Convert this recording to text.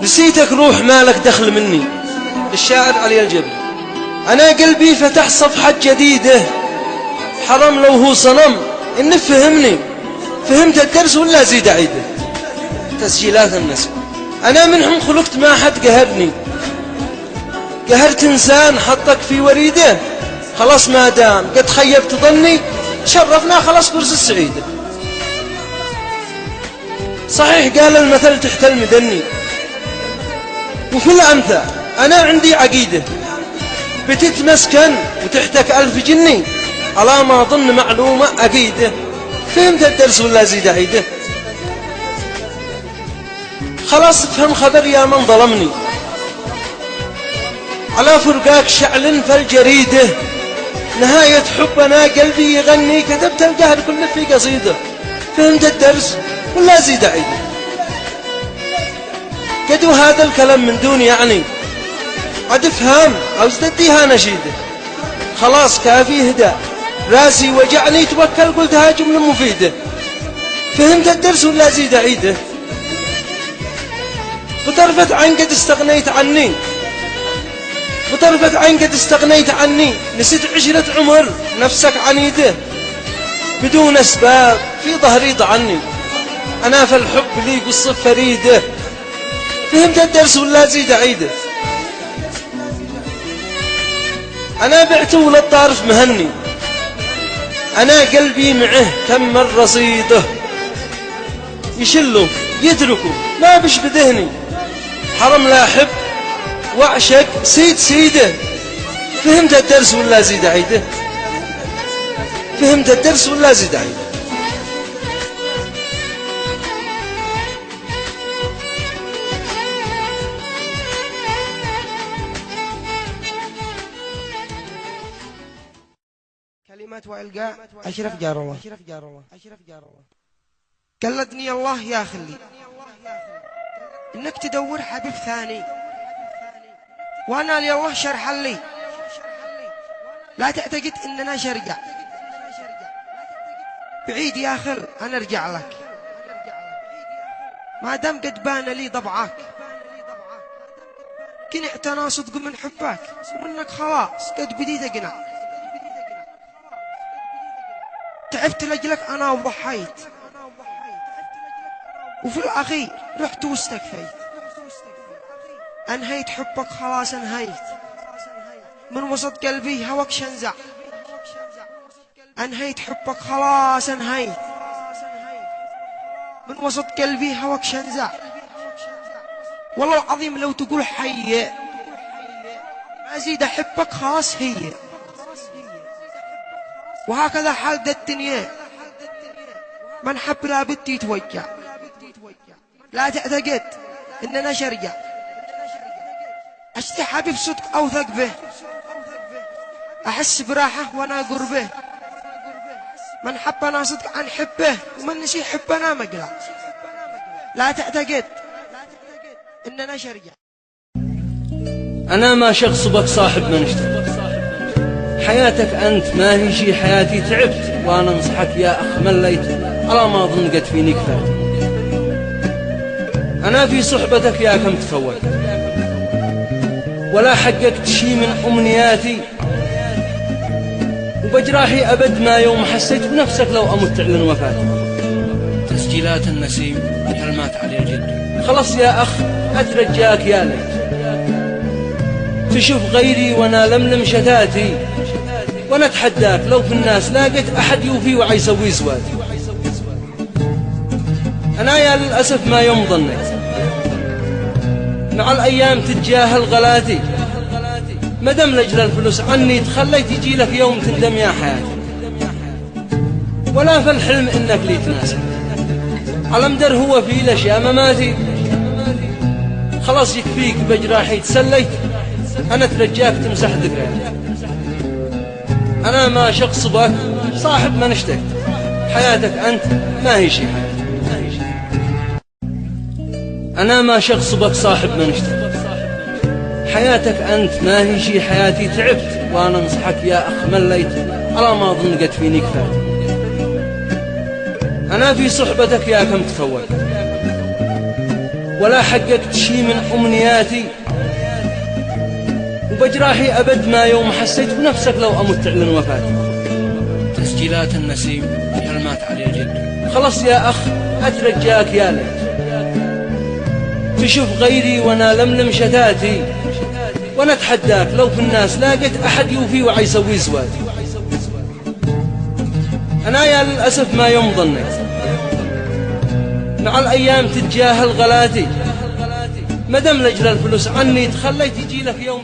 نسيتك روح مالك دخل مني. الشاعر علي الجبري. أنا قلبي فتح صفحة جديدة، حرام لو هو صنم إن فهمني. فهمت الدرس ولا زيد أعيده؟ تسجيلات النسب. أنا منهم خلقت ما حد قهرني، قهرت إنسان حطك في وريده. خلاص ما دام قد خيبت ظني، شرفنا خلاص كرسي السعيدة. صحيح قال المثل تحت المدني، وفي الأمثال أنا عندي عقيدة، بتتمسكن وتحتك 1000 جني، على ما ظن معلومة أكيدة. فهمت الدرس ولا زيد أعيده؟ خلاص افهم خبر يا من ظلمني، على فرقاك شعل فالجريدة. نهاية حبنا قلبي يغني، كتبت القهر كله في قصيدة. فهمت الدرس ولا زيد أعيده؟ قدوا هذا الكلام من دون يعني، عد افهم أو ازدديها نشيدة. خلاص كافي هدى، راسي وجعني، توكل قلتها جملة مفيدة. فهمت الدرس ولا زيد أعيده؟ بطرفة عين قد استغنيت عني، بطرفة عين قد استغنيت عني. نسيت عشرة عمر نفسك عنيده، بدون أسباب في ظهري ضعني. أنا في الحب لي قصة فريدة. فهمت الدرس ولا زيد أعيده؟ أنا بعت ولد طارف مهني، أنا قلبي معه تم الرصيده. يشله يتركه ما بش بذهني، حرم لا أحب وأعشق سيد سيده. فهمت الدرس ولا زيد أعيده؟ فهمت الدرس ولا زيد أعيده؟ كلمات وإلقاء أشرف جارالله. قلدني الله يا خلي إنك تدور حبيب ثاني، وأنا لله شرح لي. لا تعتقد إننا شرجع بعيد يا خل، أنا أرجع لك ما دام قد بان لي ضبعك. كنعت أنا صدق من حبك، ومنك خلاص قد بديت أقنع. تعبت لأجلك أنا وضحيت، وفي الأخير رحت واستكفيت. أنهيت حبك خلاص انهيت، من وسط قلبي هواك شنزع. أنهيت حبك خلاص انهيت، من وسط قلبي هواك شنزع. والله العظيم لو تقول حي ما أزيد أحبك خلاص هي. وهكذا حال دا الدنيا، من حب لابد يتوجع. لا تعتقد إننا شرجع، أشتي حبيب صدق أوثق به، أحس براحة وأنا قربه. من حبنا صدق عن حبه، ومن نسي حبنا مقلع. لا تعتقد إننا شرجع. أنا ما شخصبك صاحب منشتك، حياتك أنت ما هي شي حياتي. تعبت وأنا انصحك يا أخ مليت، على ما أظن قد فيني كفاية. أنا في صحبتك يا كم تفوت، ولا حققت شي من أمنياتي. وبجراحي أبد ما يوم حسيت بنفسك لو أمت تعلن وفاتي. تسجيلات النسيم، كلمات علي الجد. خلص يا أخ أترجاك يا ليت تشوف غيري وأنا لملم شتاتي. وأنا أتحداك لو في الناس لاقيت أحد يوفي وعيسوي زواتي. أنا يا للأسف ما يوم ظنيت مع الأيام تتجاهل غلاتي. مدام لأجل الفلوس عني تخليت، يجي لك يوم تندم يا حياتي. ولا في الحلم إنك لي تناسب، على مدر هو في الأشياء مماتي. خلاص يكفيك بجراحي تسليت، أنا ترجاك تمسح ذكريات. أنا ما شخصبك صاحب منشتك، حياتك أنت ما هي شي حياتي. أنا ما شخصبك صاحب منشتك، حياتك أنت ما هي شي حياتي. تعبت وأنا انصحك يا أخ مليت، على ما أظن قد فيني كفاية. أنا في صحبتك يا كم تفوت، ولا حققت شي من أمنياتي، وبجراحي أبد ما يوم حسيت بنفسك لو أمت تعلن وفاتي. تسجيلات النسيم كلمات علي الجد. خلص يا أخ أترجاك يا ليت تشوف غيري وأنا لملم شتاتي، وأنا أتحداك لو في الناس لاقيت أحد يوفي وعيسوي زواتي. أنا يا للأسف ما يوم ظنيت مع الأيام تتجاهل غلاتي، مدام لجل الفلوس عني تخليت يجي لك يوم